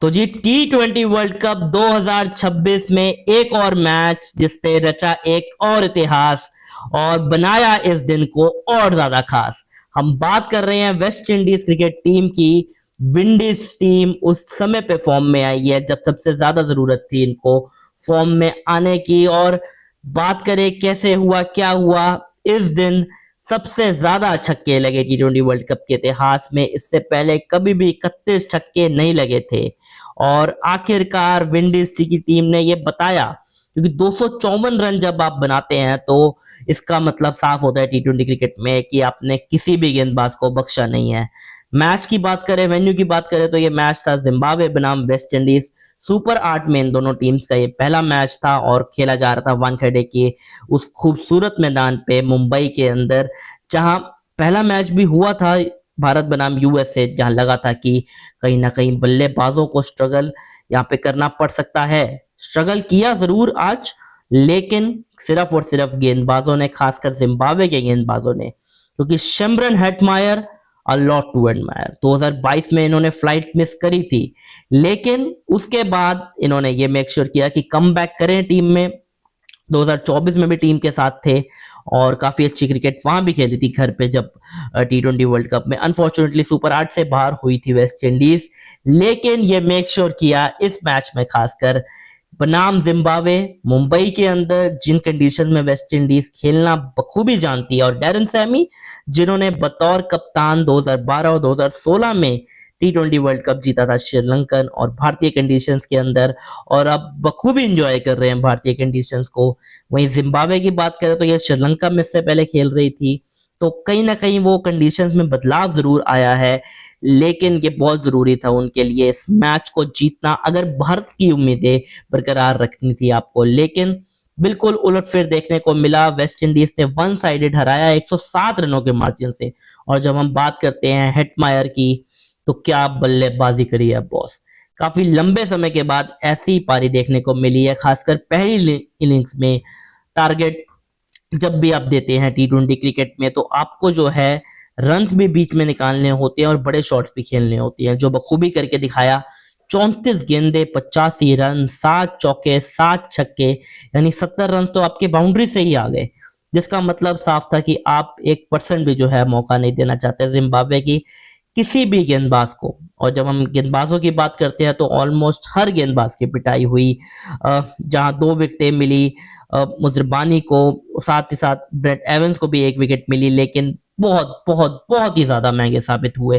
तो जी T20 world cup 2026 में एक और मैच जिसने रचा एक और इतिहास और बनाया इस दिन को और ज्यादा खास। हम बात कर रहे हैं वेस्ट इंडीज क्रिकेट टीम की। विंडीज टीम उस समय पे फॉर्म में आई है जब सबसे ज्यादा जरूरत थी इनको फॉर्म में आने की। और बात करें कैसे हुआ क्या हुआ इस दिन, सबसे ज्यादा छक्के लगे T20 वर्ल्ड कप के इतिहास में। इससे पहले कभी भी 31 छक्के नहीं लगे थे और आखिरकार विंडीज की टीम ने ये बताया, क्योंकि 254 रन जब आप बनाते हैं तो इसका मतलब साफ होता है T20 क्रिकेट में कि आपने किसी भी गेंदबाज को बख्शा नहीं है। मैच की बात करें, वेन्यू की बात करें तो ये मैच था जिम्बाब्वे बनाम वेस्ट इंडीज। सुपर 8 में इन दोनों टीम्स का ये पहला मैच था और खेला जा रहा था वानखेड़े के उस खूबसूरत मैदान पे मुंबई के अंदर, जहां पहला मैच भी हुआ था भारत बनाम यूएसए, जहां लगा था कि कहीं ना कहीं बल्लेबाजों को स्ट्रगल यहाँ पे करना पड़ सकता है। स्ट्रगल किया जरूर आज, लेकिन सिर्फ और सिर्फ गेंदबाजों ने, खासकर जिम्बाब्वे के गेंदबाजों ने, क्योंकि Shimron Hetmyer a lot to admire. 2022 में इन्होंने फ्लाइट मिस करी थी, लेकिन उसके बाद इन्होंने ये मेक श्योर किया कि कम बैक करें टीम में। 2024 में भी टीम के साथ थे और काफी अच्छी क्रिकेट वहां भी खेली थी घर पे जब T20 वर्ल्ड कप में। अनफॉर्चुनेटली सुपर 8 से बाहर हुई थी वेस्ट इंडीज, लेकिन ये मेक श्योर किया इस मैच में, खासकर बनाम जिम्बाब्वे मुंबई के अंदर, जिन कंडीशन में वेस्ट इंडीज खेलना बखूबी जानती है। और डैरेन सैमी, जिन्होंने बतौर कप्तान 2012 और 2016 में T20 वर्ल्ड कप जीता था श्रीलंकन और भारतीय कंडीशंस के अंदर, और अब बखूबी इंजॉय कर रहे हैं भारतीय कंडीशंस को। वहीं जिम्बाब्वे की बात करें तो ये श्रीलंका में इससे पहले खेल रही थी, तो कहीं ना कहीं वो कंडीशंस में बदलाव जरूर आया है, लेकिन ये बहुत जरूरी था उनके लिए इस मैच को जीतना अगर भारत की उम्मीदें बरकरार रखनी थी आपको। लेकिन बिल्कुल उलटफेर देखने को मिला। वेस्ट इंडीज ने वन साइडेड हराया 107 रनों के मार्जिन से। और जब हम बात करते हैं हेटमायर की, तो क्या बल्लेबाजी करी है बॉस। काफी लंबे समय के बाद ऐसी पारी देखने को मिली है, खासकर पहली इनिंग्स में। टारगेट जब भी आप देते हैं T20 क्रिकेट में तो आपको जो है रन्स भी बीच में निकालने होते हैं और बड़े शॉट्स भी खेलने होते हैं, जो बखूबी करके दिखाया। 34 गेंदे 85 रन, 7 चौके 7 छक्के, यानी 70 रन तो आपके बाउंड्री से ही आ गए, जिसका मतलब साफ था कि आप 1% भी जो है मौका नहीं देना चाहते जिम्बाब्वे की किसी भी गेंदबाज को। और जब हम गेंदबाजों की बात करते हैं तो ऑलमोस्ट हर गेंदबाज की पिटाई हुई, जहां 2 विकेटें मिली मुजरबानी को, साथ ही साथ ब्रेट एवंस को भी 1 विकेट मिली, लेकिन बहुत बहुत बहुत ही ज्यादा महंगे साबित हुए।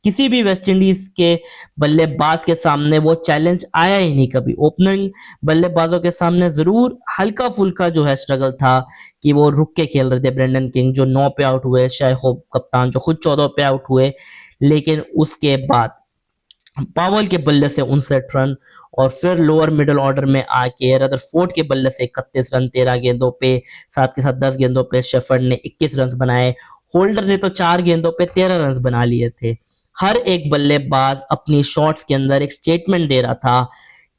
किसी भी वेस्ट इंडीज के बल्लेबाज के सामने वो चैलेंज आया ही नहीं कभी। ओपनिंग बल्लेबाजों के सामने जरूर हल्का फुल्का जो है स्ट्रगल था कि वो रुक के खेल रहे थे। ब्रेंडन किंग जो 9 पे आउट हुए, शाय होप कप्तान जो खुद 14 पे आउट हुए, लेकिन उसके बाद पावल के बल्ले से 59 रन, और फिर लोअर मिडिल ऑर्डर में आके रदरफोर्ड के बल्ले से 31 रन 13 गेंदों पे, साथ के साथ 10 गेंदों पे शेफर्ड ने 21 रन बनाए। होल्डर ने तो 4 गेंदों पे 13 रन बना लिए थे। हर एक बल्लेबाज अपनी शॉट्स के अंदर एक स्टेटमेंट दे रहा था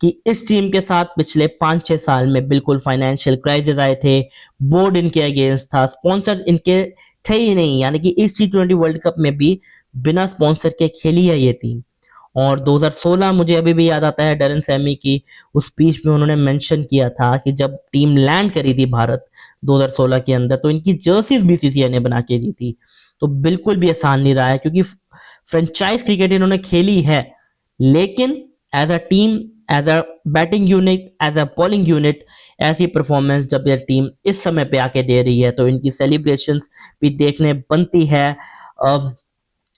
कि इस टीम के साथ पिछले 5-6 साल में बिल्कुल फाइनेंशियल क्राइसिस आए थे, बोर्ड इनके अगेंस्ट था, स्पॉन्सर इनके थे ही नहीं, यानी कि इस T20 वर्ल्ड कप में भी बिना स्पॉन्सर के खेली है ये टीम। और 2016 मुझे अभी भी याद आता है डैरेन सैमी की उस स्पीच में उन्होंने मेंशन किया था कि जब टीम लैंड करी थी भारत 2016 के अंदर, तो इनकी जर्सीज BCCI ने बना के दी थी। तो बिल्कुल भी आसान नहीं रहा है, क्योंकि फ्रेंचाइज क्रिकेट इन्होंने खेली है, लेकिन as a team, as a batting unit, as a bowling unit, ऐसी परफॉर्मेंस जब ये टीम इस समय पे आके दे रही है तो इनकी सेलिब्रेशंस भी देखने बनती है।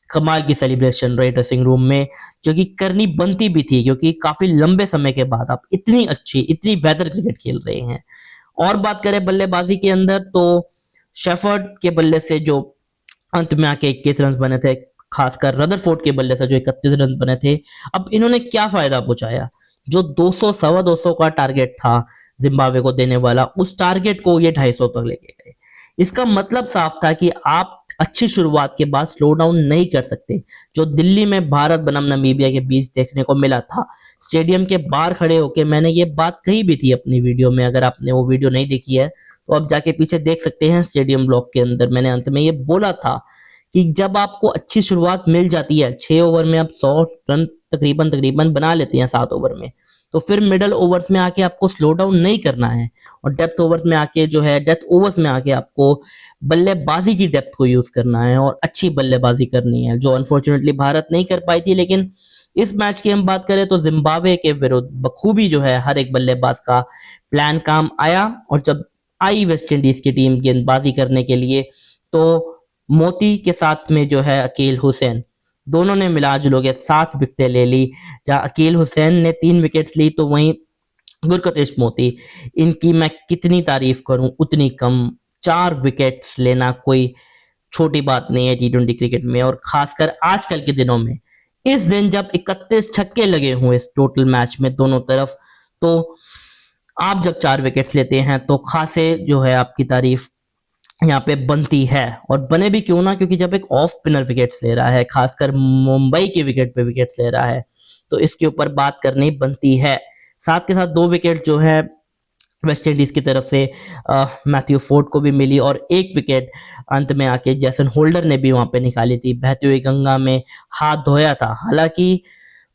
कमाल की सेलिब्रेशन रही ड्रेसिंग रूम में, जो कि करनी बनती भी थी, क्योंकि काफी लंबे समय के बाद आप इतनी अच्छी, इतनी बेहतर क्रिकेट खेल रहे हैं। और बात करें बल्लेबाजी के अंदर तो शेफर्ड के बल्ले से जो अंत में आके 21 रन बने थे, खासकर रदरफोर्ड के बल्ले से जो 31 रन बने थे, अब इन्होंने क्या फायदा पहुंचाया। जो 200 सवा 200 का टारगेट था जिम्बाब्वे को देने वाला, उस टारगेट को ये 250 तक लेके गए। इसका मतलब साफ था कि आप अच्छी शुरुआत के बाद स्लो डाउन नहीं कर सकते, जो दिल्ली में भारत बनाम नामीबिया के बीच देखने को मिला था। स्टेडियम के बाहर खड़े होकर मैंने ये बात कही भी थी अपनी वीडियो में, अगर आपने वो वीडियो नहीं देखी है तो आप जाके पीछे देख सकते हैं। स्टेडियम ब्लॉक के अंदर मैंने अंत में ये बोला था कि जब आपको अच्छी शुरुआत मिल जाती है, 6 ओवर में आप 100 रन तकरीबन बना लेते हैं 7 ओवर में, तो फिर मिडल ओवर्स में आके आपको स्लो डाउन नहीं करना है और डेप्थ ओवर्स में आके जो है डेप्थ ओवर्स में आके आपको बल्लेबाजी की डेप्थ को यूज करना है और अच्छी बल्लेबाजी करनी है, जो अनफॉर्चुनेटली भारत नहीं कर पाई थी। लेकिन इस मैच की हम बात करें तो जिम्बाब्वे के विरुद्ध बखूबी जो है हर एक बल्लेबाज का प्लान काम आया और जब आई वेस्ट इंडीज की टीम गेंदबाजी करने के लिए तो मोती के साथ में जो है अकील हुसैन, दोनों ने मिला जुलो के 7 विकेटें ले ली। जहां अकील हुसैन ने 3 विकेट्स ली तो वहीं गुरकतेश मोती, इनकी मैं कितनी तारीफ करूं उतनी कम। 4 विकेट्स लेना कोई छोटी बात नहीं है टी20 क्रिकेट में, और खासकर आजकल के दिनों में। इस दिन जब 31 छक्के लगे हुए इस टोटल मैच में दोनों तरफ, तो आप जब 4 विकेट्स लेते हैं तो खासे जो है आपकी तारीफ यहाँ पे बनती है। और बने भी क्यों ना, क्योंकि जब एक ऑफ स्पिनर विकेट्स ले रहा है, खासकर मुंबई के विकेट पे विकेट्स ले रहा है, तो इसके ऊपर बात करनी बनती है। साथ के साथ 2 विकेट जो है वेस्ट इंडीज की तरफ से मैथ्यू फोर्ड को भी मिली और 1 विकेट अंत में आके जैसन होल्डर ने भी वहां पे निकाली थी। बहती हुई गंगा में हाथ धोया था। हालांकि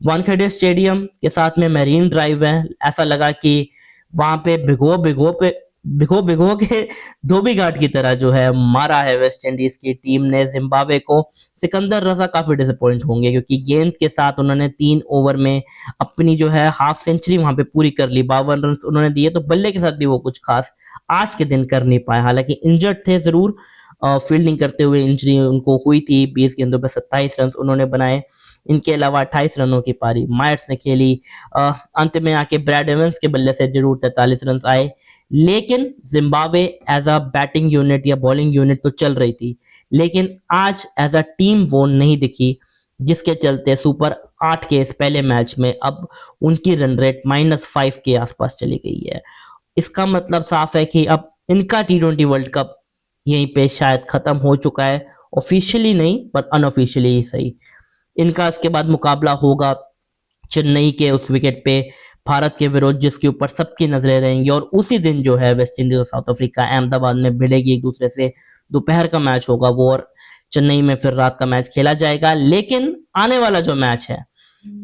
वानखेड़े स्टेडियम के साथ में मैरीन ड्राइव है, ऐसा लगा कि वहां पे भिगो के धोबी घाट की तरह जो है मारा है वेस्ट इंडीज की टीम ने जिम्बाब्वे को। सिकंदर रजा काफी डिसअपॉइंट होंगे क्योंकि गेंद के साथ उन्होंने 3 ओवर में अपनी जो है हाफ सेंचुरी वहां पे पूरी कर ली, 52 रन उन्होंने दिए, तो बल्ले के साथ भी वो कुछ खास आज के दिन कर नहीं पाए। हालांकि इंजर्ड थे जरूर, फील्डिंग करते हुए इंजरी उनको हुई थी, 20 गेंदों पे 27 रन उन्होंने बनाए। इनके अलावा 28 रनों की पारी मायर्स ने खेली। अंत में आके ब्रैड एवंस के बल्ले से जरूर 43 रन आए, लेकिन Zimbabwe as a batting unit या बॉलिंग यूनिट तो चल रही थी, लेकिन आज एज अ टीम वो नहीं दिखी, जिसके चलते सुपर 8 के इस पहले मैच में अब उनकी रन रेट -5 के आसपास चली गई है। इसका मतलब साफ है कि अब इनका टी20 वर्ल्ड कप यहीं पे शायद खत्म हो चुका है, ऑफिशियली नहीं पर अनऑफिशियली ही सही। इनका इसके बाद मुकाबला होगा चेन्नई के उस विकेट पे भारत के विरुद्ध, जिसके ऊपर सबकी नजरें रहेंगी, और उसी दिन जो है वेस्ट इंडीज और साउथ अफ्रीका अहमदाबाद में भिड़ेगी एक दूसरे से। दोपहर का मैच होगा वो, और चेन्नई में फिर रात का मैच खेला जाएगा। लेकिन आने वाला जो मैच है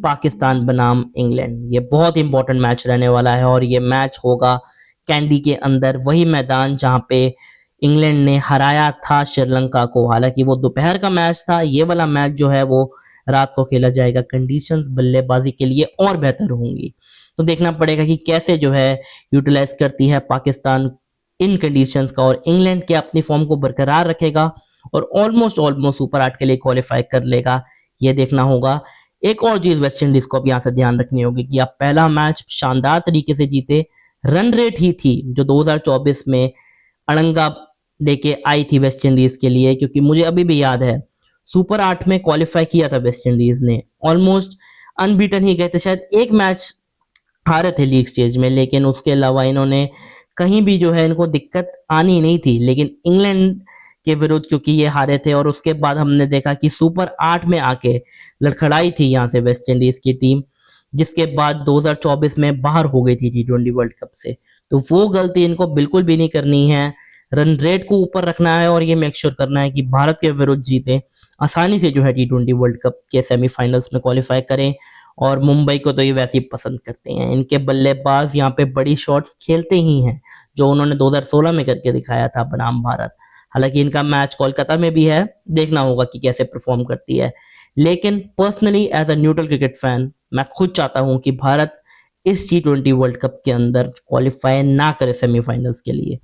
पाकिस्तान बनाम इंग्लैंड, ये बहुत इंपॉर्टेंट मैच रहने वाला है, और ये मैच होगा कैंडी के अंदर, वही मैदान जहां पे इंग्लैंड ने हराया था श्रीलंका को। हालांकि वो दोपहर का मैच था, ये वाला मैच जो है वो रात को खेला जाएगा। कंडीशंस बल्लेबाजी के लिए और बेहतर होंगी, तो देखना पड़ेगा कि कैसे जो है यूटिलाइज करती है पाकिस्तान इन कंडीशंस का, और इंग्लैंड के अपनी फॉर्म को बरकरार रखेगा और ऑलमोस्ट सुपर 8 के लिए क्वालिफाई कर लेगा, ये देखना होगा। एक और चीज वेस्ट इंडीज को अब यहाँ से ध्यान रखनी होगी कि आप पहला मैच शानदार तरीके से जीते, रन रेट ही थी जो 2024 में अड़ंगा देके आई थी वेस्ट इंडीज के लिए, क्योंकि मुझे अभी भी याद है सुपर 8 में क्वालिफाई किया था वेस्ट इंडीज ने, ऑलमोस्ट अनबीटन ही गए थे, शायद एक मैच हारे थे लीग स्टेज में, लेकिन उसके अलावा इन्होंने कहीं भी जो है इनको दिक्कत आनी नहीं थी। लेकिन इंग्लैंड के विरुद्ध क्योंकि ये हारे थे, और उसके बाद हमने देखा कि सुपर 8 में आके लड़खड़ाई थी यहाँ से वेस्ट इंडीज की टीम, जिसके बाद 2024 में बाहर हो गई थी टी20 वर्ल्ड कप से। तो वो गलती इनको बिल्कुल भी नहीं करनी है, रन रेट को ऊपर रखना है और ये मेक श्योर करना है कि भारत के विरुद्ध जीते, आसानी से जो है टी20 वर्ल्ड कप के सेमीफाइनल्स में क्वालिफाई करें। और मुंबई को तो ये वैसे ही पसंद करते हैं, इनके बल्लेबाज यहाँ पे बड़ी शॉट्स खेलते ही हैं, जो उन्होंने 2016 में करके दिखाया था बनाम भारत। हालांकि इनका मैच कोलकाता में भी है, देखना होगा कि कैसे परफॉर्म करती है। लेकिन personally as a neutral cricket fan मैं खुद चाहता हूं कि भारत इस टी20 वर्ल्ड कप के अंदर क्वालिफाई ना करे सेमीफाइनल्स के लिए,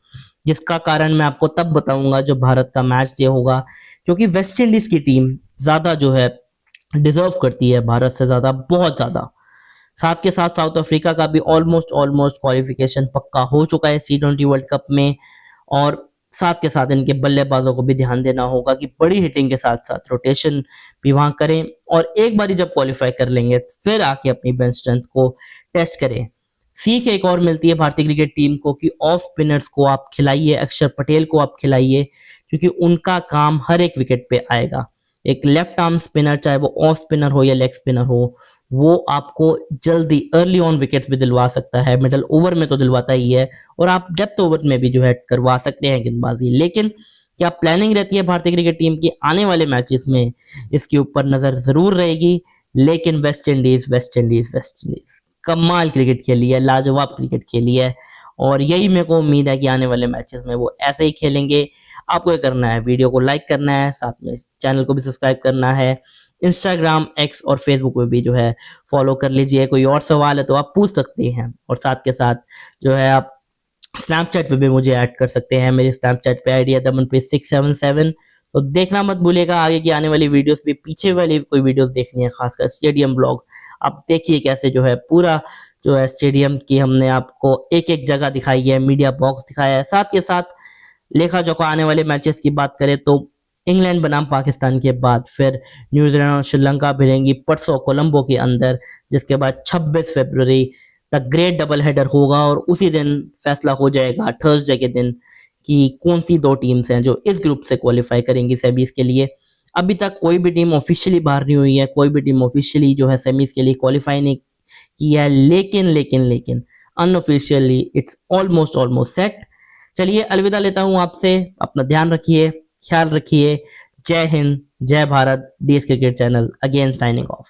जिसका कारण मैं आपको तब बताऊंगा जब भारत का मैच ये होगा, क्योंकि वेस्ट इंडीज की टीम ज्यादा जो है डिजर्व करती है भारत से ज्यादा, बहुत ज्यादा। साथ के साथ साउथ अफ्रीका का भी ऑलमोस्ट क्वालिफिकेशन पक्का हो चुका है टी20 वर्ल्ड कप में, और साथ के साथ इनके बल्लेबाजों को भी ध्यान देना होगा कि बड़ी हिटिंग के साथ साथ रोटेशन भी वहां करें, और एक बारी जब क्वालिफाई कर लेंगे फिर आके अपनी बेंच स्ट्रेंथ को टेस्ट करें। सीख एक और मिलती है भारतीय क्रिकेट टीम को कि ऑफ स्पिनर्स को आप खिलाइए, अक्षर पटेल को आप खिलाइए, क्योंकि उनका काम हर एक विकेट पे आएगा। एक लेफ्ट आर्म स्पिनर, चाहे वो ऑफ स्पिनर हो या लेग स्पिनर हो, वो आपको जल्दी अर्ली ऑन विकेट्स भी दिलवा सकता है, मिडल ओवर में तो दिलवाता ही है, और आप डेप्थ ओवर में भी जो है करवा सकते हैं गेंदबाजी। लेकिन क्या प्लानिंग रहती है भारतीय क्रिकेट टीम की आने वाले मैचेस में, इसके ऊपर नजर जरूर रहेगी। लेकिन वेस्ट इंडीज कमाल क्रिकेट खेली है, लाजवाब क्रिकेट खेली है, और यही मेरे को उम्मीद है कि आने वाले मैचेस में वो ऐसे ही खेलेंगे। आपको ये करना है, वीडियो को लाइक करना है, साथ में चैनल को भी सब्सक्राइब करना है। इंस्टाग्राम, एक्स और फेसबुक पे भी जो है फॉलो कर लीजिए। कोई और सवाल है तो आप पूछ सकते हैं, और साथ के साथ जो है आप स्नैपचैट पे भी मुझे ऐड कर सकते हैं। मेरी स्नैपचैट पे आईडी है दमनप्रीत677। तो देखना मत भूलिएगा, आगे की आने वाली वीडियोस भी, पीछे वाली कोई वीडियोस देखनी है, खासकर स्टेडियम ब्लॉग, आप देखिए कैसे जो है पूरा जो है स्टेडियम की हमने आपको एक एक जगह दिखाई है, मीडिया बॉक्स दिखाया है। साथ के साथ लेखा जोखा आने वाले मैचेस की बात करें तो इंग्लैंड बनाम पाकिस्तान के बाद फिर न्यूजीलैंड और श्रीलंका भिड़ेंगी परसों कोलंबो के अंदर, जिसके बाद 26 फरवरी तक ग्रेट डबल हेडर होगा, और उसी दिन फैसला हो जाएगा थर्सडे के दिन कि कौन सी दो टीम्स हैं जो इस ग्रुप से क्वालिफाई करेंगी सेमीज के लिए। अभी तक कोई भी टीम ऑफिशियली बाहर नहीं हुई है, कोई भी टीम ऑफिशियली जो है सेमीज के लिए क्वालिफाई नहीं की है, लेकिन अनऑफिशियली इट्स ऑलमोस्ट सेट। चलिए अलविदा लेता हूं आपसे, अपना ध्यान रखिए, ख्याल रखिए। जय हिंद, जय Bharat. DS cricket channel again signing off.